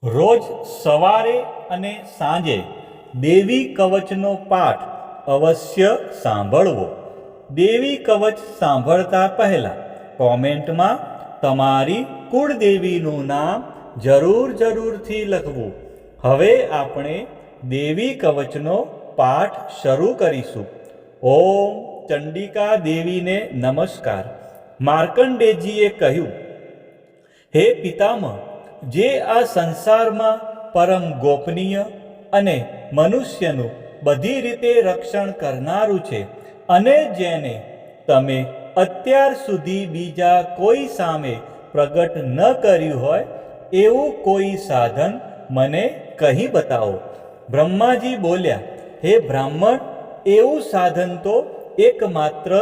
રોજ સવારે અને સાંજે દેવી કવચનો પાઠ અવશ્ય સાંભળવો. દેવી કવચ સાંભળતા પહેલાં કોમેન્ટમાં તમારી કુળદેવીનું નામ જરૂરથી લખવું. હવે આપણે દેવી કવચનો પાઠ શરૂ કરીશું. ઓમ ચંડિકા દેવીને નમસ્કાર. માર્કંડેયજીએ કહ્યું, હે પિતામહ, જે આ સંસારમાં પરમ ગોપનીય અને મનુષ્યનું બધી રીતે રક્ષણ કરનારું છે અને જેને તમે અત્યાર સુધી બીજા કોઈ સામે પ્રગટ ન કર્યું હોય એવું કોઈ સાધન મને કહી બતાવો. બ્રહ્માજી બોલ્યા, હે બ્રાહ્મણ, એવું સાધન તો એકમાત્ર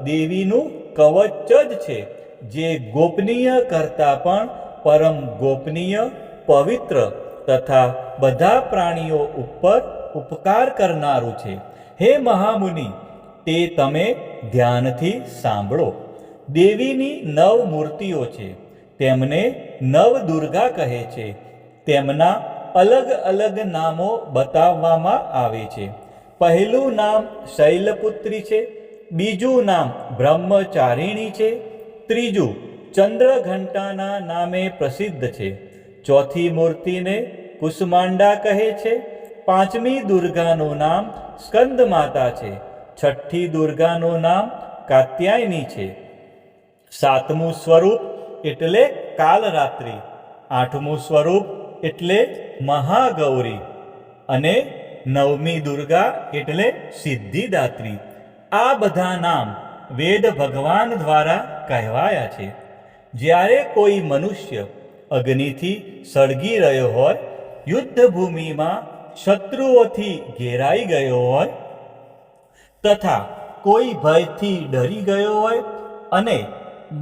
દેવીનું કવચ જ છે, જે ગોપનીય કરતાં પણ પરમ ગોપનીય, પવિત્ર તથા બધા પ્રાણીઓ ઉપર ઉપકાર કરનારું છે. હે મહામુનિ, તે તમે ધ્યાનથી સાંભળો. દેવીની 9 મૂર્તિઓ છે. તેમને નવદુર્ગા કહે છે. તેમના અલગ અલગ નામો બતાવવામાં આવે છે. પહેલું નામ શૈલપુત્રી છે, બીજું નામ બ્રહ્મચારિણી છે, ત્રીજું ચંદ્રઘંટાના નામે પ્રસિદ્ધ છે, ચોથી મૂર્તિને કુષ્માંડા કહે છે, પાંચમી દુર્ગાનું નામ સ્કંદમાતા છે, છઠ્ઠી દુર્ગાનું નામ કાત્યાયની છે, સાતમું સ્વરૂપ એટલે કાલરાત્રિ, આઠમું સ્વરૂપ એટલે મહાગૌરી અને નવમી દુર્ગા એટલે સિદ્ધિદાત્રી. આ બધા નામ વેદ ભગવાન દ્વારા કહેવાયા છે. જ્યારે કોઈ મનુષ્ય અગ્નિથી સળગી રહ્યો હોય, યુદ્ધભૂમિમાં શત્રુઓથી ઘેરાઈ ગયો હોય તથા કોઈ ભયથી ડરી ગયો હોય અને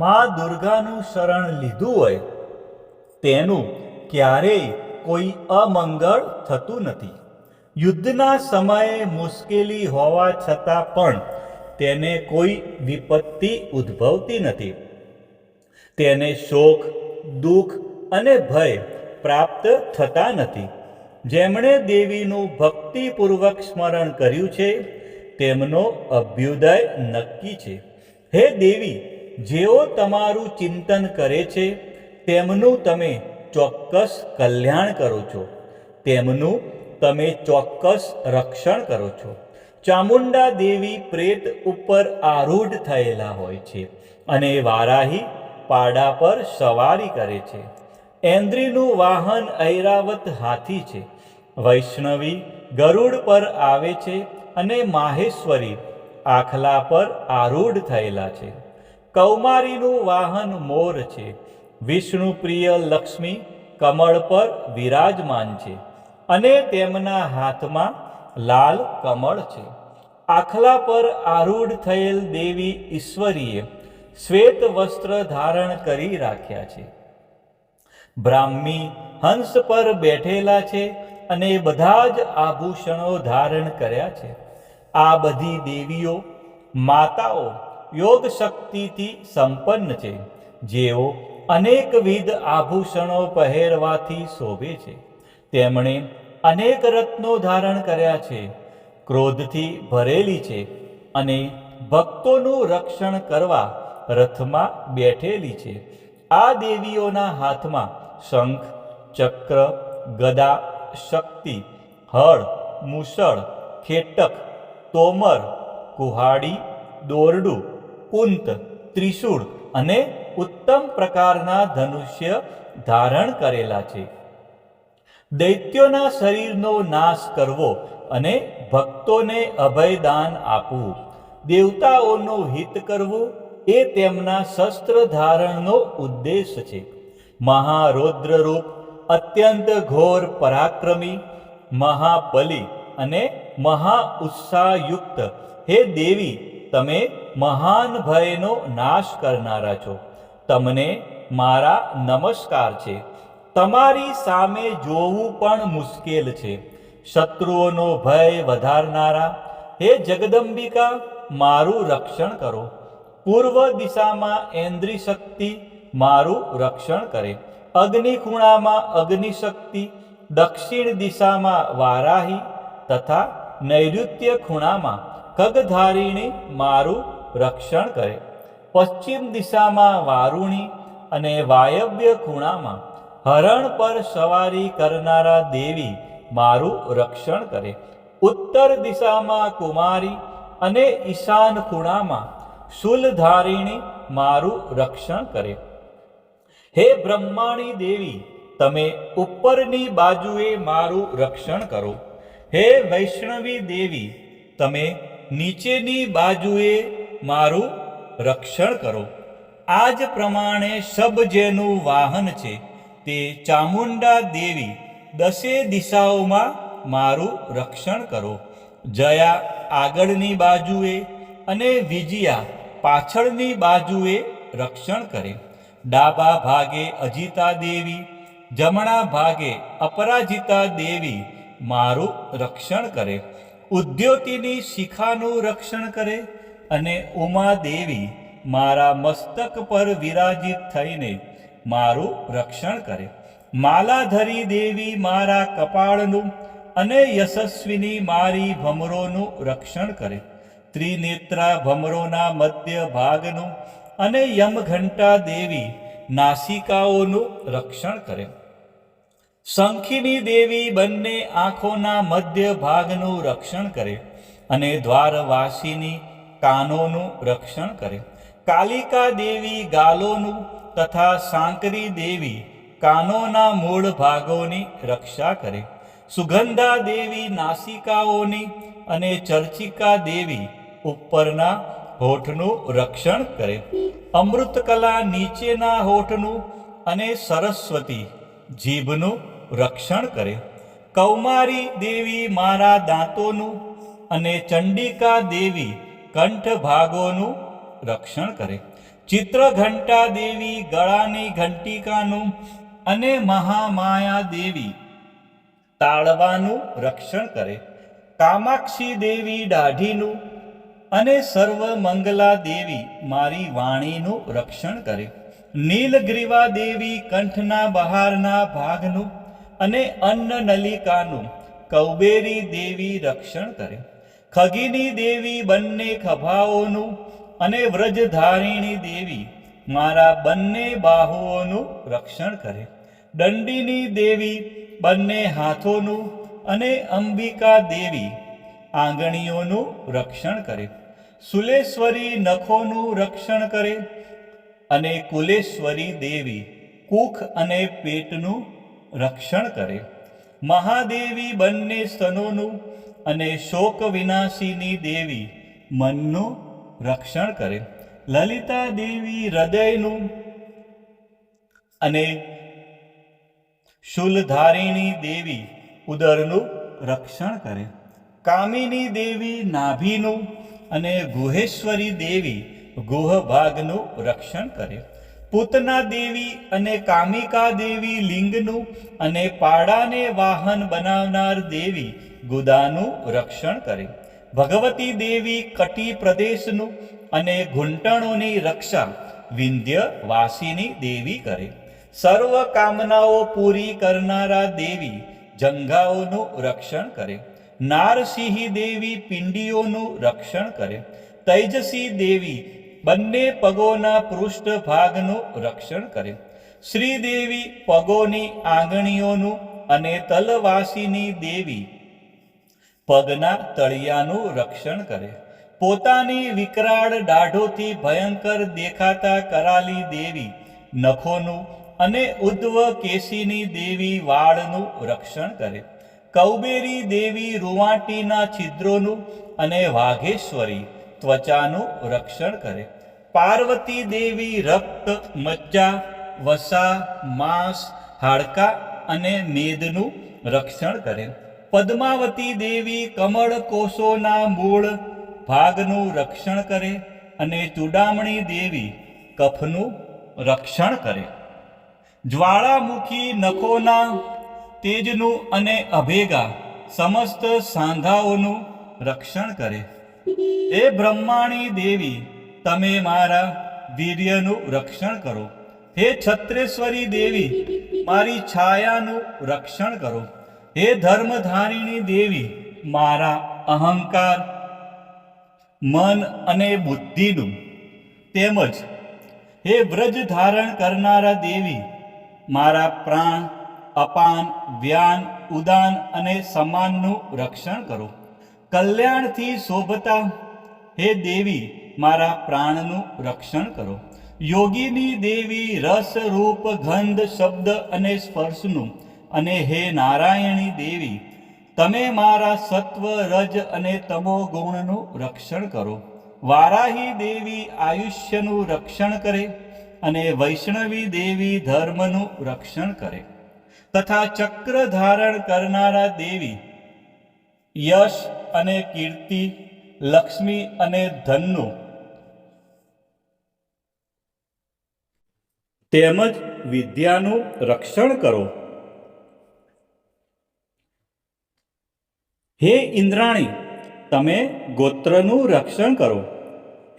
મા દુર્ગાનું શરણ લીધું હોય, તેનું ક્યારેય કોઈ અમંગળ થતું નથી. યુદ્ધના સમયે મુશ્કેલી હોવા છતાં પણ તેને કોઈ વિપત્તિ ઉદ્ભવતી નથી. તેને શોક, દુઃખ અને ભય પ્રાપ્ત થતા નથી. જેમણે દેવીનું ભક્તિપૂર્વક સ્મરણ કર્યું છે તેમનો અભ્યુદય નક્કી છે. હે દેવી, જેઓ તમારું ચિંતન કરે છે તેમનું તમે ચોક્કસ કલ્યાણ કરો છો, તેમનું તમે ચોક્કસ રક્ષણ કરો છો. ચામુંડા દેવી પ્રેત ઉપર આરૂઢ થયેલા હોય છે અને વારાહી પાડા પર સવારી કરે છે. ઐન્દ્રીનું વાહન ઐરાવત હાથી છે. વૈષ્ણવી ગરુડ પર આવે છે અને માહેશ્વરી આખલા પર આરૂઢ થયેલા છે. કૌમારીનું વાહન મોર છે. વિષ્ણુ પ્રિય લક્ષ્મી કમળ પર વિરાજમાન છે અને તેમના હાથમાં લાલ કમળ છે. આખલા પર આરૂઢ થયેલ દેવી ઈશ્વરીએ શ્વેત વસ્ત્ર ધારણ કરી રાખ્યા છે. બ્રાહ્મી હંસ પર બેઠેલા છે અને બધા જ આભૂષણો ધારણ કર્યા છે. આ બધી દેવીઓ માતાઓ યોગ શક્તિથી સંપન્ન છે, જેઓ અનેકવિધ આભૂષણો પહેરવાથી શોભે છે. તેમણે અનેક રત્નો ધારણ કર્યા છે, ક્રોધથી ભરેલી છે અને ભક્તોનું રક્ષણ કરવા રથમાં બેઠેલી છે. આ દેવીઓના હાથમાં શંખ, ચક્ર, ગદા, શક્તિ, હળ, મૂષળ, ખેટક, તોમર, કુહાડી, દોરડું, કુંત, ત્રિશૂળ અને ઉત્તમ પ્રકારના ધનુષ્ય ધારણ કરેલા છે. દૈત્યોના શરીરનો નાશ કરવો અને ભક્તોને અભયદાન આપવું, દેવતાઓનું હિત કરવું એ તેમના શસ્ત્ર ધારણનો ઉદ્દેશ છે. મહારૌદ્ર રૂપ, અત્યંત ઘોર પરાક્રમી, મહાબલી અને મહાઉત્સાહયુક્ત હે દેવી, તમે મહાન ભયનો નાશ કરનારા છો. તમને મારા નમસ્કાર છે. તમારી સામે જોવું પણ મુશ્કેલ છે. શત્રુઓનો ભય વધારનારા હે જગદંબિકા, મારું રક્ષણ કરો. પૂર્વ દિશામાં ઐન્દ્રી શક્તિ મારું રક્ષણ કરે. અગ્નિ ખૂણામાં અગ્નિશક્તિ, દક્ષિણ દિશામાં વારાહી તથા નૈઋત્ય ખૂણામાં ખગધારીણી મારું રક્ષણ કરે. પશ્ચિમ દિશામાં વારુણી અને વાયવ્ય ખૂણામાં હરણ પર સવારી કરનારા દેવી મારું રક્ષણ કરે. ઉત્તર દિશામાં કુમારી અને ઈશાન ખૂણામાં શૂલધારિણી મારું રક્ષણ કરે. હે બ્રહ્માણી દેવી, તમે ઉપરની બાજુએ મારું રક્ષણ કરો. હે વૈષ્ણવી દેવી, તમે નીચેની બાજુએ મારું રક્ષણ કરો. આ જ પ્રમાણે શબ જેનું વાહન છે તે ચામુંડા દેવી દસે દિશાઓમાં મારું રક્ષણ કરો. જયા આગળની બાજુએ અને વિજયા પાછળની બાજુએ રક્ષણ કરે. ડાબા ભાગે અજિતા દેવી, જમણા ભાગે અપરાજિતા દેવી મારું રક્ષણ કરે. ઉદ્યોતિની શિખાનું રક્ષણ કરે અને ઉમા દેવી મારા મસ્તક પર વિરાજિત થઈને મારું રક્ષણ કરે. માલાધરી દેવી મારા કપાળનું અને યશસ્વિની મારી ભમરોનું રક્ષણ કરે. ત્રિનેત્રા ભમરોના મધ્ય ભાગનું અને યમઘંટા દેવી નાસિકાઓનું રક્ષણ કરે. શંખિની દેવી બંને આંખોના મધ્ય ભાગનું રક્ષણ કરે અને દ્વારવાસીની કાનોનું રક્ષણ કરે. કાલિકા દેવી ગાલોનું તથા સાંકરી દેવી કાનોના મૂળ ભાગોની રક્ષા કરે. સુગંધા દેવી નાસિકાઓની અને ચર્ચિકા દેવી ઉપરના હોઠનું રક્ષણ કરે. અમૃતકલા નીચેના હોઠનું અને સરસ્વતી જીભનું રક્ષણ કરે. કૌમારી દેવી મારા દાંતોનું અને ચંડિકા દેવી કંઠ ભાગોનું રક્ષણ કરે. ચિત્રઘંટા દેવી ગળાની ઘંટિકાનું અને મહામાયા દેવી તાળવાનું રક્ષણ કરે. કામાક્ષી દેવી દાઢીનું અને સર્વમંગલા દેવી મારી વાણીનું રક્ષણ કરે. નીલગ્રીવા દેવી કંઠના બહારના ભાગનું અને અન્નનલિકાનું કૌબેરી દેવી રક્ષણ કરે. ખગીની દેવી બંને ખભાઓનું અને વ્રજધારિણી દેવી મારા બંને બાહુઓનું રક્ષણ કરે. દંડીની દેવી બંને હાથોનું અને અંબિકા દેવી આંગળીઓનું રક્ષણ કરે. સુલેશ્વરી નખોનું રક્ષણ કરે અને કુલેશ્વરી દેવી કુખ અને પેટનું રક્ષણ કરે. મહાદેવી બંને સ્તનોનું અને શોક વિનાશીની દેવી મનનું રક્ષણ કરે. લલિતા દેવી હૃદયનું અને શૂલધારિણી દેવી ઉદરનું રક્ષણ કરે. કામિની દેવી નાભીનું અને ગુહેશ્વરી દેવી ગુહ ભાગનું રક્ષણ કરે. પૂતના દેવી અને કામિકા દેવી લિંગનું અને પાડાને વાહન બનાવનાર દેવી ગુદાનું રક્ષણ કરે. ભગવતી દેવી કટી પ્રદેશનું અને ઘૂંટણોની રક્ષા વિંધ્ય વાસીની દેવી કરે. સર્વ કામનાઓ પૂરી કરનારા દેવી જંઘાઓનું રક્ષણ કરે. નારસિંહી દેવી પિંડીઓનું રક્ષણ કરે. તૈજસી દેવી બંને પગોના પૃષ્ઠ ભાગનું રક્ષણ કરે. શ્રીદેવી પગોની આંગળીઓનું અને તલવાસીની દેવી પગના તળિયાનું રક્ષણ કરે. પોતાની વિકરાળ દાઢોથી ભયંકર દેખાતા કરાલી દેવી નખોનું અને ઉદ્ધવ કેશીની દેવી વાળનું રક્ષણ કરે. કૌબેરી દેવી રૂવાટીના છિદ્રોનું અને વાઘેશ્વરી ત્વચાનું રક્ષણ કરે. પાર્વતી દેવી રક્ત, મજ્જા, વસા, માંસ, હાડકા અને મેદનું રક્ષણ કરે. પદ્માવતી દેવી કમળ કોષોના મૂળ ભાગનું રક્ષણ કરે અને ચૂડામણી દેવી કફનું રક્ષણ કરે. જ્વાળામુખી નખોના તેજનું અને અભેગા સમસ્ત સાંધાઓનું રક્ષણ કરે. એ બ્રહ્માણી દેવી, તમે મારા વીર્યનું રક્ષણ કરો. હે છત્રેશ્વરી દેવી, મારી છાયાનું રક્ષણ કરો. હે ધર્મધારિણી દેવી, મારા અહંકાર, મન અને બુદ્ધિનું તેમજ હે વ્રજ ધારણ કરનારા દેવી, મારા પ્રાણ, અપાન, વ્યાન, ઉદાન અને સમાનનું રક્ષણ કરો. કલ્યાણથી શોભતા હે દેવી, મારા પ્રાણનું રક્ષણ કરો. યોગીની દેવી, રસ, રૂપ, ગંધ, શબ્દ અને સ્પર્શનું, અને હે નારાયણી દેવી, તમે મારા સત્વ, રજ અને તમો ગુણનું રક્ષણ કરો. વારાહી દેવી આયુષ્યનું રક્ષણ કરે અને વૈષ્ણવી દેવી ધર્મનું રક્ષણ કરે. તથા ચક્ર ધારણ કરનારા દેવી, યશ અને કીર્તિ, લક્ષ્મી અને ધનનું તેમજ વિદ્યાનું રક્ષણ કરો. હે ઇન્દ્રાણી, તમે ગોત્રનું રક્ષણ કરો.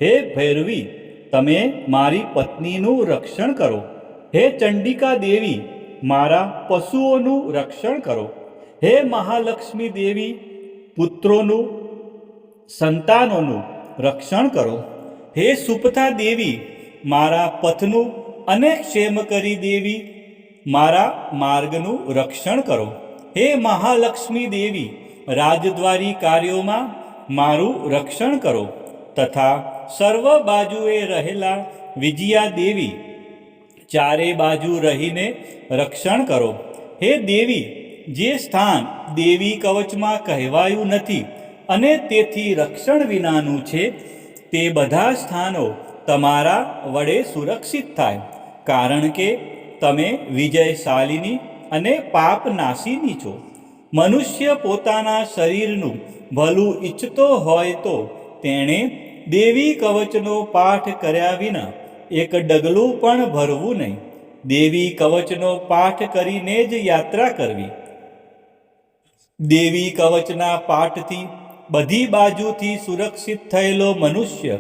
હે ભૈરવી, તમે મારી પત્નીનું રક્ષણ કરો. હે ચંડિકા દેવી, મારા પશુઓનું રક્ષણ કરો. હે મહાલક્ષ્મી દેવી, પુત્રોનું, સંતાનોનું રક્ષણ કરો. હે સુપથા દેવી, મારા પથનું, અને ક્ષેમકરી દેવી, મારા માર્ગનું રક્ષણ કરો. હે મહાલક્ષ્મી દેવી, રાજદ્વારી કાર્યોમાં મારું રક્ષણ કરો. તથા સર્વ બાજુએ રહેલા વિજયા દેવી, ચારે બાજુ રહીને રક્ષણ કરો. હે દેવી, જે સ્થાન દેવી કવચમાં કહેવાયું નથી અને તેથી રક્ષણ વિનાનું છે, તે બધા સ્થાનો તમારા વડે સુરક્ષિત થાય, કારણ કે તમે વિજયશાલિની અને પાપનાશીની છો. મનુષ્ય પોતાના શરીરનું ભલું ઈચ્છતો હોય તો તેણે દેવી કવચનો પાઠ કર્યા વિના એક ડગલું પણ ભરવું નહીં. દેવી કવચનો પાઠ કરીને જ યાત્રા કરવી. દેવી કવચના પાઠથી બધી બાજુથી સુરક્ષિત થયેલો મનુષ્ય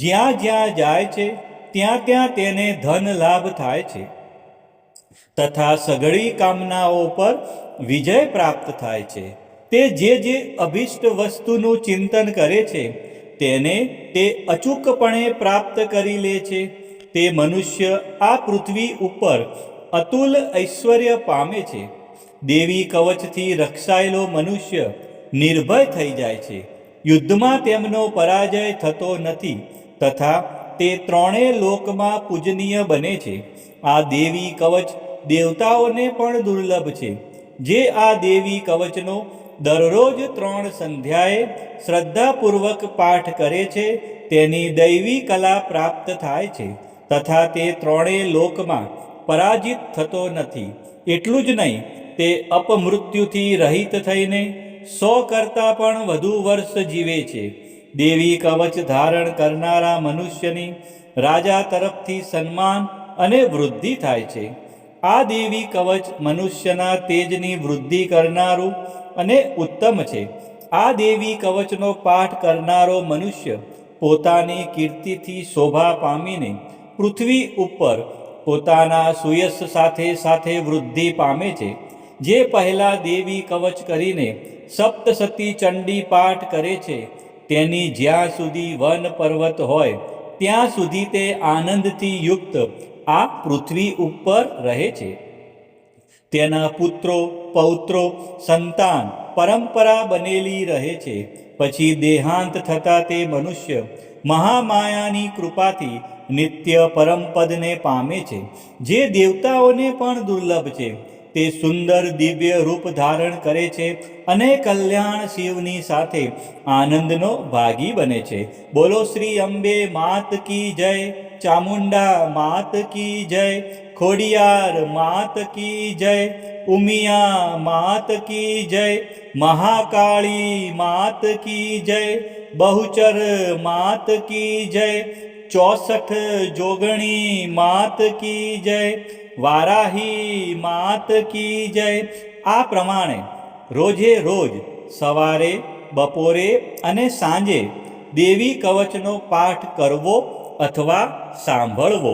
જ્યાં જ્યાં જાય છે ત્યાં ત્યાં તેને ધન લાભ થાય છે તથા સઘળી કામનાઓ પર વિજય પ્રાપ્ત થાય છે. તે જે અભિષ્ટ વસ્તુનું ચિંતન કરે છે તેને તે અચૂકપણે પ્રાપ્ત કરી લે છે. તે મનુષ્ય આ પૃથ્વી ઉપર અતુલ ઐશ્વર્ય પામે છે. દેવી કવચથી રક્ષાયેલો મનુષ્ય નિર્ભય થઈ જાય છે. યુદ્ધમાં તેમનો પરાજય થતો નથી તથા તે ત્રણેય લોકમાં પૂજનીય બને છે. આ દેવી કવચ દેવતાઓને પણ દુર્લભ છે. જે આ દેવી કવચનો દરરોજ 3 સંધ્યાએ શ્રદ્ધાપૂર્વક પાઠ કરે છે તેની દૈવી કલા પ્રાપ્ત થાય છે તથા તે ત્રણેય લોકમાં પરાજિત થતો નથી. એટલું જ નહીં, તે અપમૃત્યુથી રહિત થઈને 100 કરતાં પણ વધુ વર્ષ જીવે છે. દેવી કવચ ધારણ કરનારા મનુષ્યની રાજા તરફથી સન્માન અને વૃદ્ધિ થાય છે. આ દેવી કવચ મનુષ્યના તેજની વૃદ્ધિ કરનારું અને ઉત્તમ છે. આ દેવી કવચનો પાઠ કરનારો મનુષ્ય પોતાની કીર્તિથી શોભા પામીને પૃથ્વી ઉપર પોતાના સુયશ સાથે સાથે વૃદ્ધિ પામે છે. જે પહેલા દેવી કવચ કરીને સપ્તસતી ચંડી પાઠ કરે છે તેની જ્યાં સુધી વન પર્વત હોય ત્યાં સુધી તે આનંદથી યુક્ત આ પૃથ્વી ઉપર રહે છે. તેના પુત્રો, પૌત્રો, સંતાન પરંપરા બનેલી રહે છે. પછી દેહાંત થતાં તે મનુષ્ય મહામાયાની કૃપાથી નિત્ય પરમપદને પામે છે, જે દેવતાઓને પણ દુર્લભ છે. તે સુંદર દિવ્ય રૂપ ધારણ કરે છે અને કલ્યાણ શિવની સાથે આનંદનો ભાગી બને છે. બોલો શ્રી અંબે માત કી જય, ચામુંડા માત કી જય, ખોડિયાર માત કી જય, ઉમિયા માત કી જય, મહાકાળી માત કી જય, બહુચર માત કી જય, 64 જોગણી માત કી જય, વારાહી માત કી જય. આ પ્રમાણે રોજે રોજ સવારે, બપોરે અને સાંજે દેવી કવચનો પાઠ કરવો અથવા સાંભળવો.